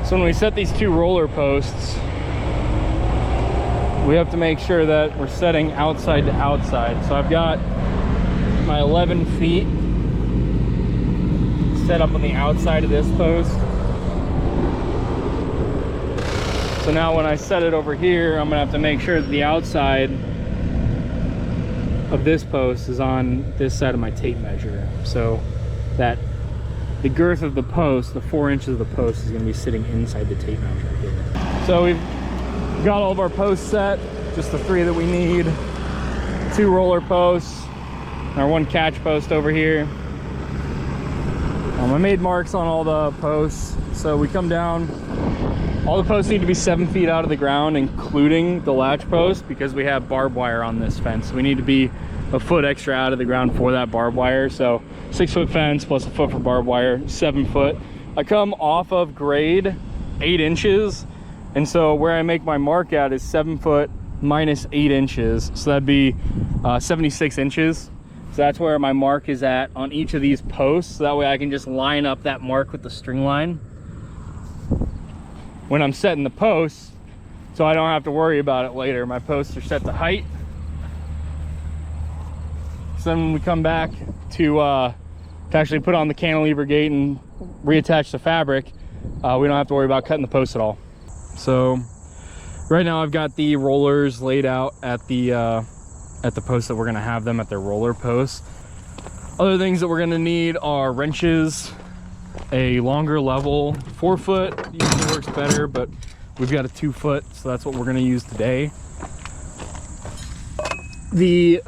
So when we set these two roller posts, we have to make sure that we're setting outside to outside. So I've got my 11 feet set up on the outside of this post. So now when I set it over here, I'm gonna have to make sure that the outside of this post is on this side of my tape measure. So that the girth of the post, the 4 inches of the post, is gonna be sitting inside the tape measure here. So we've got all of our posts set, just the 3 that we need. 2 roller posts, our 1 catch post over here. I made marks on all the posts. So we come down, all the posts need to be 7 feet out of the ground, including the latch post, because we have barbed wire on this fence. We need to be a foot extra out of the ground for that barbed wire. So 6-foot fence plus a foot for barbed wire, 7 foot. I come off of grade 8 inches. And so where I make my mark at is 7 foot minus 8 inches. So that'd be 76 inches. So that's where my mark is at on each of these posts. So that way I can just line up that mark with the string line when I'm setting the posts, so I don't have to worry about it later. My posts are set to height. So then when we come back to actually put on the cantilever gate and reattach the fabric, we don't have to worry about cutting the posts at all. So right now I've got the rollers laid out at the posts that we're gonna have them at their roller posts. Other things that we're gonna need are wrenches, a longer level. 4 foot usually works better, but we've got a 2 foot, so that's what we're gonna use today. The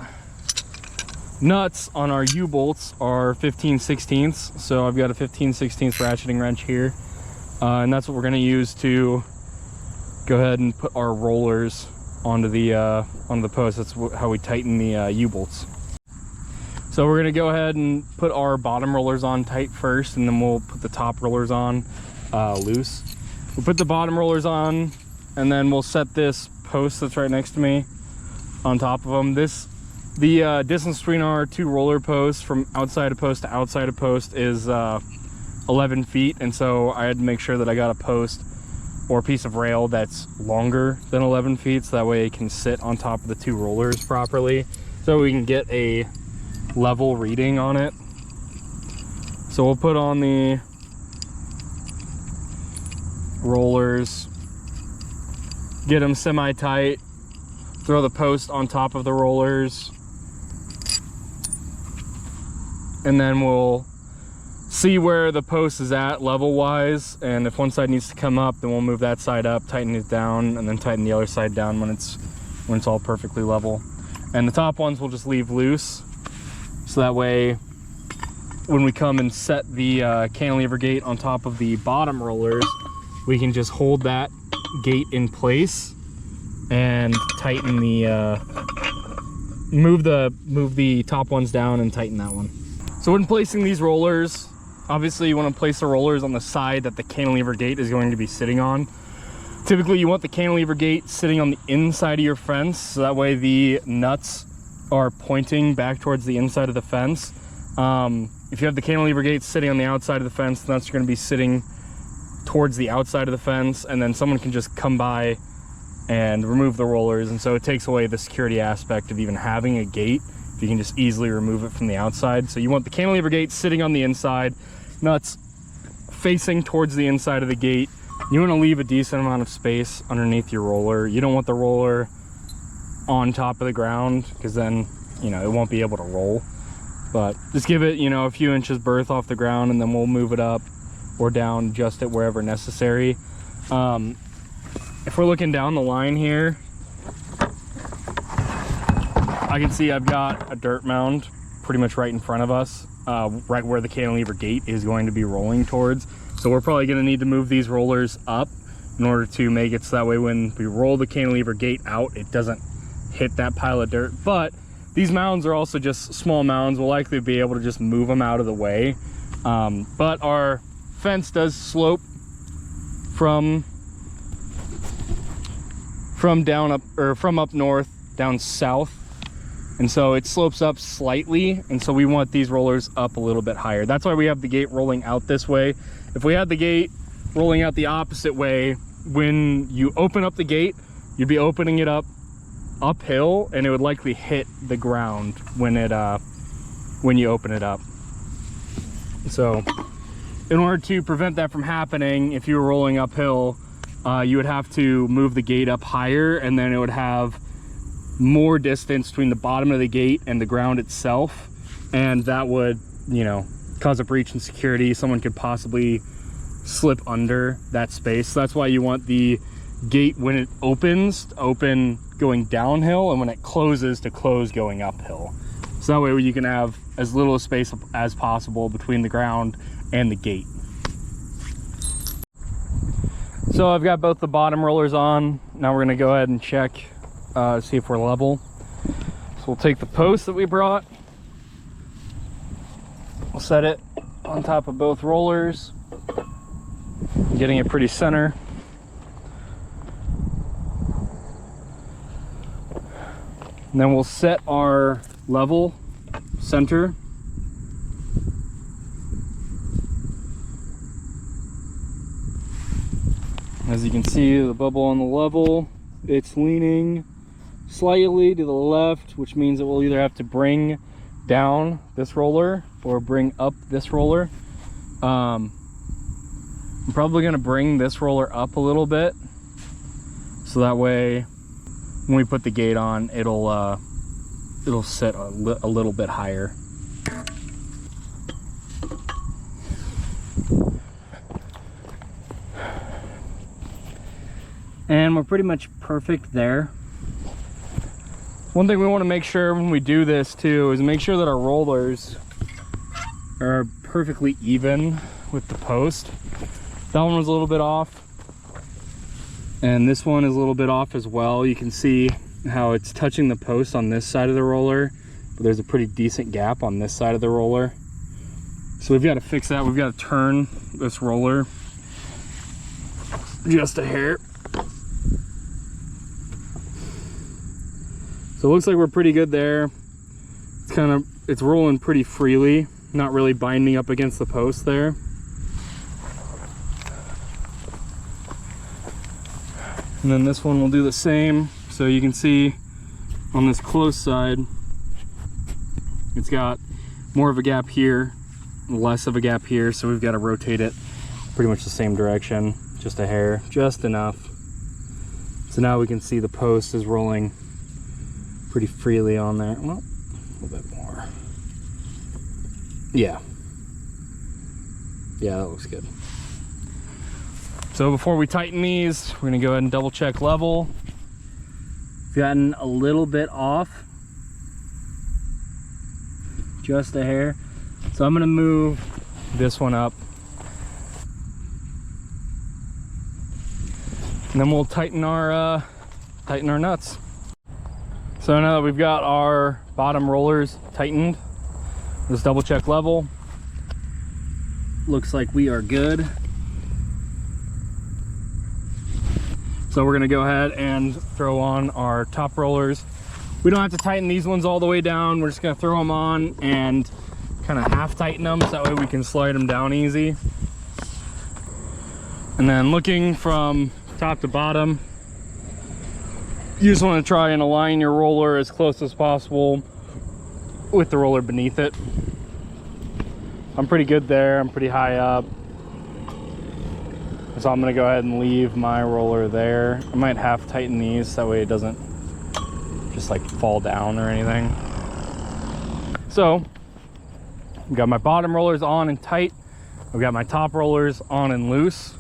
nuts on our U-bolts are 15/16, so I've got a 15/16 ratcheting wrench here, and that's what we're gonna use to go ahead and put our rollers onto the post. That's how we tighten the U-bolts. So we're gonna go ahead and put our bottom rollers on tight first, and then we'll put the top rollers on loose. We'll put the bottom rollers on, and then we'll set this post that's right next to me on top of them. The distance between our 2 roller posts from outside of post to outside of post is 11 feet, and so I had to make sure that I got a post or a piece of rail that's longer than 11 feet, so that way it can sit on top of the 2 rollers properly, so we can get a level reading on it. So we'll put on the rollers, get them semi-tight, throw the post on top of the rollers, and then we'll see where the post is at level wise, and if one side needs to come up, then we'll move that side up, tighten it down, and then tighten the other side down when it's all perfectly level. And the top ones we'll just leave loose, so that way when we come and set the cantilever gate on top of the bottom rollers, we can just hold that gate in place and tighten the move the top ones down and tighten that one. So when placing these rollers, obviously you want to place the rollers on the side that the cantilever gate is going to be sitting on. Typically you want the cantilever gate sitting on the inside of your fence, so that way the nuts are pointing back towards the inside of the fence. If you have the cantilever gate sitting on the outside of the fence, the nuts are going to be sitting towards the outside of the fence, and then someone can just come by and remove the rollers, and so it takes away the security aspect of even having a gate if you can just easily remove it from the outside. So you want the cantilever gate sitting on the inside, nuts facing towards the inside of the gate. You want to leave a decent amount of space underneath your roller. You don't want the roller on top of the ground, because then, you know, it won't be able to roll. But just give it, you know, a few inches berth off the ground, and then we'll move it up or down, adjust it wherever necessary. If we're looking down the line here, I can see I've got a dirt mound pretty much right in front of us, right where the cantilever gate is going to be rolling towards. So we're probably going to need to move these rollers up in order to make it so that way when we roll the cantilever gate out, it doesn't hit that pile of dirt. But these mounds are also just small mounds. We'll likely be able to just move them out of the way. But our fence does slope from up north down south, and so it slopes up slightly, and so we want these rollers up a little bit higher. That's why we have the gate rolling out this way. If we had the gate rolling out the opposite way, when you open up the gate, you'd be opening it up uphill, and it would likely hit the ground when you open it up. So in order to prevent that from happening, if you were rolling uphill, you would have to move the gate up higher, and then it would have more distance between the bottom of the gate and the ground itself, and that would, you know, cause a breach in security. Someone could possibly slip under that space. So that's why you want the gate, when it opens, to open going downhill, and when it closes, to close going uphill. So that way you can have as little space as possible between the ground and the gate. So I've got both the bottom rollers on. Now we're gonna go ahead and check, see if we're level. So we'll take the post that we brought, we'll set it on top of both rollers, getting it pretty center. And then we'll set our level center. As you can see, the bubble on the level, it's leaning slightly to the left, which means it will either have to bring down this roller or bring up this roller. I'm probably going to bring this roller up a little bit, so that way when we put the gate on, it'll sit a little bit higher. And we're pretty much perfect there. One thing we want to make sure when we do this too is make sure that our rollers are perfectly even with the post. That one was a little bit off, and this one is a little bit off as well. You can see how it's touching the post on this side of the roller, but there's a pretty decent gap on this side of the roller. So we've got to fix that. We've got to turn this roller just a hair. So it looks like we're pretty good there. It's rolling pretty freely, not really binding up against the post there. And then this one will do the same. So you can see on this close side, it's got more of a gap here, less of a gap here. So we've got to rotate it pretty much the same direction, just a hair, just enough. So now we can see the post is rolling pretty freely on there. Well, a little bit more. Yeah, that looks good. So before we tighten these, we're gonna go ahead and double check level. We've gotten a little bit off, just a hair. So I'm gonna move this one up, and then we'll tighten our nuts. So now that we've got our bottom rollers tightened, let's double check level. Looks like we are good. So we're gonna go ahead and throw on our top rollers. We don't have to tighten these ones all the way down. We're just gonna throw them on and kind of half tighten them, so that way we can slide them down easy. And then looking from top to bottom, you just want to try and align your roller as close as possible with the roller beneath it. I'm pretty good there. I'm pretty high up. So I'm going to go ahead and leave my roller there. I might half tighten these, that way it doesn't just like fall down or anything. So I've got my bottom rollers on and tight. I've got my top rollers on and loose.